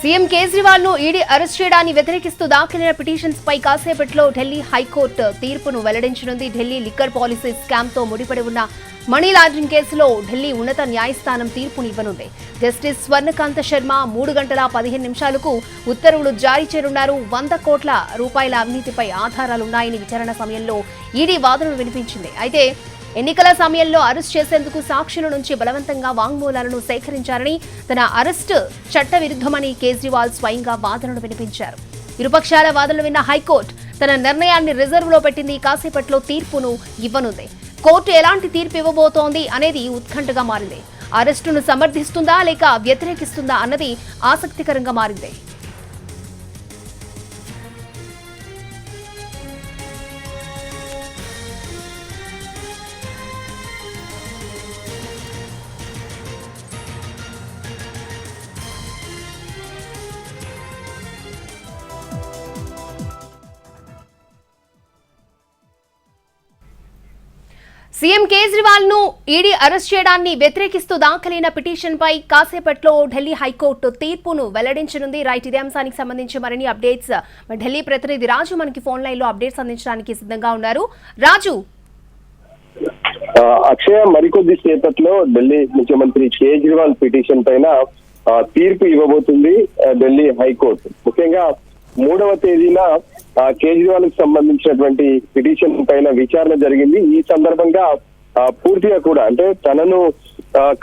CM Kejriwal ను ED arrest చేయడాన్ని వ్యతిరేకిస్తూ దాఖలైన పిటిషన్స్ పై కాసేపట్లో ఢిల్లీ హైకోర్టు తీర్పును వెల్లడించనుంది. ఢిల్లీ లిక్కర్ పాలసీ స్కామ్ తో ముడిపడి ఉన్న మనీ లాండరింగ్ కేసులో ఢిల్లీ ఉన్నత న్యాయస్థానం తీర్పునివ్వనుంది. జస్టిస్ స్వర్ణకాంత శర్మ 3 గంటల 15 నిమిషాలకు ఉత్తర్వులు జారీ చేయనున్నారు. 100 కోట్ల రూపాయల అవినీతిపై ఆధారాలున్నాయని విచారణ సమయంలో ఈడీ వాదనలు వినిపించింది. అయితే ఎన్నికల సమయంలో అరెస్ట్ చేసేందుకు సాక్షుల నుంచి బలవంతంగా వాంగ్మూలాలను సేకరించారని, తన అరెస్టు చట్టవిరుద్ధమని కేజ్రీవాల్ స్వయంగా వాదనలు వినిపించారు. ఇరుపక్షాల వాదనలు విన్న హైకోర్టు తన నిర్ణయాన్ని రిజర్వ్లో పెట్టింది. కాసేపట్లో తీర్పును ఇవ్వనుంది. కోర్టు ఎలాంటి తీర్పు ఇవ్వబోతోంది అనేది ఉత్కంఠగా మారింది. అరెస్టును సమర్థిస్తుందా లేక వ్యతిరేకిస్తుందా అన్నది ఆసక్తికరంగా మారింది. సీఎం కేజ్రీవాల్ ను ఈడీ అరెస్ట్ చేయడాన్ని వ్యతిరేకిస్తూ దాఖలైన పిటిషన్ పై కాసేపట్లో ఢిల్లీ హైకోర్టు తీర్పును వెల్లడించనుంది. రైట్, ఇదే అంశానికి సంబంధించి మరిన్ని అప్డేట్స్ ఢిల్లీ ప్రతినిధి రాజు మనకి ఫోన్ లైన్ లో అప్డేట్స్ అందించడానికి సిద్ధంగా ఉన్నారు. రాజు. అక్షయ, మరికొద్ది సేపట్లో ఢిల్లీ ముఖ్యమంత్రి కేజ్రీవాల్ పిటిషన్ పైన తీర్పు ఇవ్వబోతుంది ఢిల్లీ హైకోర్టు. ముఖ్యంగా 3వ తేదీన కేజ్రీవాల్ కు సంబంధించినటువంటి పిటిషన్ పైన విచారణ జరిగింది. ఈ సందర్భంగా పూర్తిగా కూడా అంటే తనను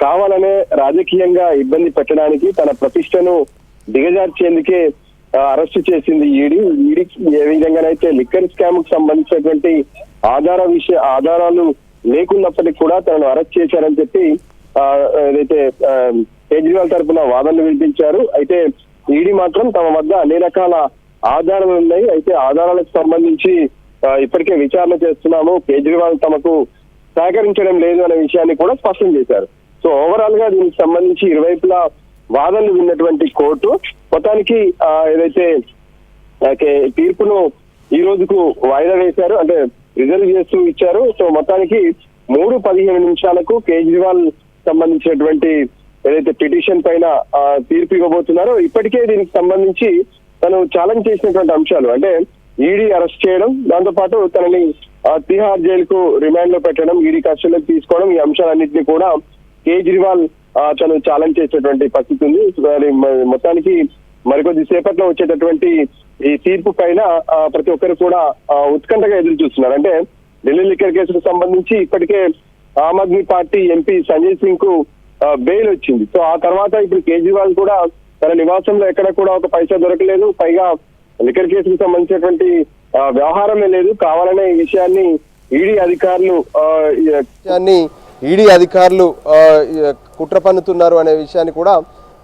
కావాలనే రాజకీయంగా ఇబ్బంది పెట్టడానికి, తన ప్రతిష్టను దిగజార్చేందుకే అరెస్టు చేసింది ఈడీకి. ఏ విధంగానైతే లిక్కర్ స్కామ్ కు సంబంధించినటువంటి ఆధారాలు లేకున్నప్పటికీ కూడా తనను అరెస్ట్ చేశారని చెప్పి ఏదైతే కేజ్రీవాల్ తరఫున వాదనలు వినిపించారు. అయితే ఈడీ మాత్రం తమ వద్ద అన్ని రకాల ఆధారాలు ఉన్నాయి, అయితే ఆధారాలకు సంబంధించి ఇప్పటికే విచారణ చేస్తున్నాము, కేజ్రీవాల్ తమకు సహకరించడం లేదు అనే విషయాన్ని కూడా స్పష్టం చేశారు. సో ఓవరాల్ గా దీనికి సంబంధించి ఇరువైపులా వాదనలు విన్నటువంటి కోర్టు మొత్తానికి ఏదైతే తీర్పును ఈ రోజుకు వాయిదా వేశారు, అంటే రిజర్వ్ చేస్తూ ఇచ్చారు. సో మొత్తానికి 3:15 నిమిషాలకు కేజ్రీవాల్ సంబంధించినటువంటి ఏదైతే పిటిషన్ పైన తీర్పు ఇవ్వబోతున్నారో, ఇప్పటికే దీనికి సంబంధించి తను ఛాలెంజ్ చేసినటువంటి అంశాలు అంటే ఈడీ అరెస్ట్ చేయడం, దాంతో పాటు తనని తిహార్ జైలుకు రిమాండ్ లో పెట్టడం, ఈడీ కస్టడీలోకి తీసుకోవడం, ఈ అంశాలన్నింటినీ కూడా కేజ్రీవాల్ తను ఛాలెంజ్ చేసేటువంటి పరిస్థితి ఉంది. మొత్తానికి మరికొద్ది సేపట్లో వచ్చేటటువంటి ఈ తీర్పు పైన ప్రతి ఒక్కరు కూడా ఉత్కంఠగా ఎదురు చూస్తున్నారు. అంటే ఢిల్లీ లిక్కర్ కేసుకు సంబంధించి ఇప్పటికే ఆమ్ ఆద్మీ పార్టీ ఎంపీ సంజయ్ సింగ్ కు బెయిల్ వచ్చింది. సో ఆ తర్వాత ఇప్పుడు కేజ్రీవాల్ కూడా తన నివాసంలో ఎక్కడ కూడా ఒక పైసా దొరకలేదు, పైగా లిక్కర్ కేసుకు సంబంధించినటువంటి వ్యవహారమే లేదు. కావాలనే ఈ విషయాన్ని ఈడీ అధికారులు కుట్ర పన్నుతున్నారు అనే విషయాన్ని కూడా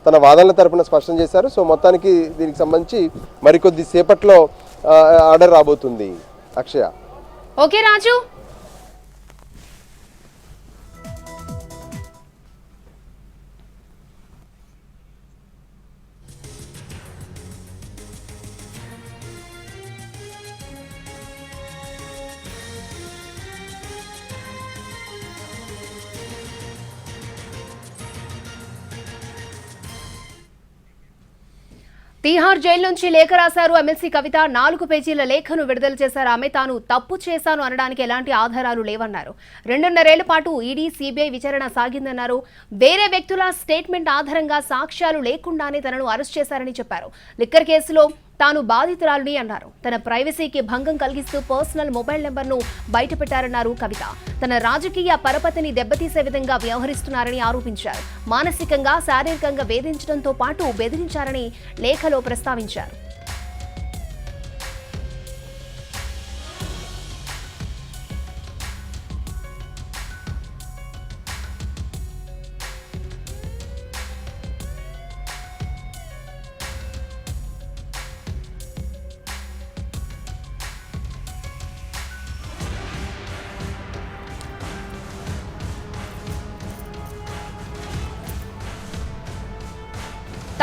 తన వాదనల తరపున స్పష్టం చేశారు. సో మొత్తానికి దీనికి సంబంధించి మరికొద్ది సేపట్లో ఆర్డర్ రాబోతుంది. అక్షయ. ఓకే రాజు. తిహార్ జైలు నుంచి లేఖ రాశారు ఎమ్మెల్సీ కవిత. 4 పేజీల లేఖను విడుదల చేశారు. ఆమె తాను తప్పు చేశాను అనడానికి ఎలాంటి ఆధారాలు లేవన్నారు. 2.5 ఏళ్ల పాటు ఈడీ, సిబిఐ విచారణ సాగిందన్నారు. వేరే వ్యక్తుల స్టేట్మెంట్ ఆధారంగా సాక్ష్యాలు లేకుండానే తనను అరెస్ట్ చేశారని చెప్పారు. లిక్కర్ కేసులో తాను బాధితురాలని అన్నారు. తన ప్రైవసీకి భంగం కలిగిస్తూ పర్సనల్ మొబైల్ నెంబర్ను బయటపెట్టారన్నారు కవిత. తన రాజకీయ పరపతిని దెబ్బతీసే విధంగా వ్యవహరిస్తున్నారని ఆరోపించారు. మానసికంగా, శారీరకంగా వేధించడంతో పాటు బెదిరించారని లేఖలో ప్రస్తావించారు.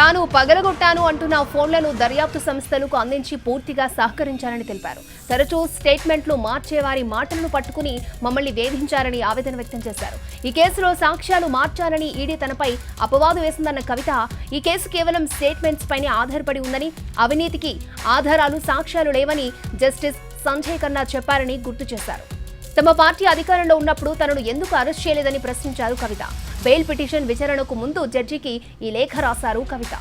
తాను పగలగొట్టాను అంటున్న ఫోన్లను దర్యాప్తు సంస్థలకు అందించి పూర్తిగా సహకరించారని తెలిపారు. తరచూ స్టేట్మెంట్లు మార్చే వారి మాటలను పట్టుకుని మమ్మల్ని వేధించారని ఆవేదన వ్యక్తం చేశారు. ఈ కేసులో సాక్ష్యాలు మార్చాలని ఈడీ తనపై అపవాదు వేసిందన్న కవిత, ఈ కేసు కేవలం స్టేట్మెంట్స్ పైనే ఆధారపడి ఉందని, అవినీతికి ఆధారాలు సాక్ష్యాలు లేవని జస్టిస్ సంజయ్ ఖన్నా చెప్పారని గుర్తు చేశారు. తమ పార్టీ అధికారంలో ఉన్నప్పుడు తనను ఎందుకు అరెస్ట్ చేయలేదని ప్రశ్నించారు కవిత. బెయిల్ పిటిషన్ విచారణకు ముందు జడ్జికి ఈ లేఖ రాశారు కవిత.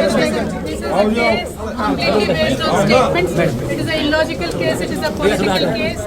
This is a case completely based on statements. It is an illogical case. It is a political case.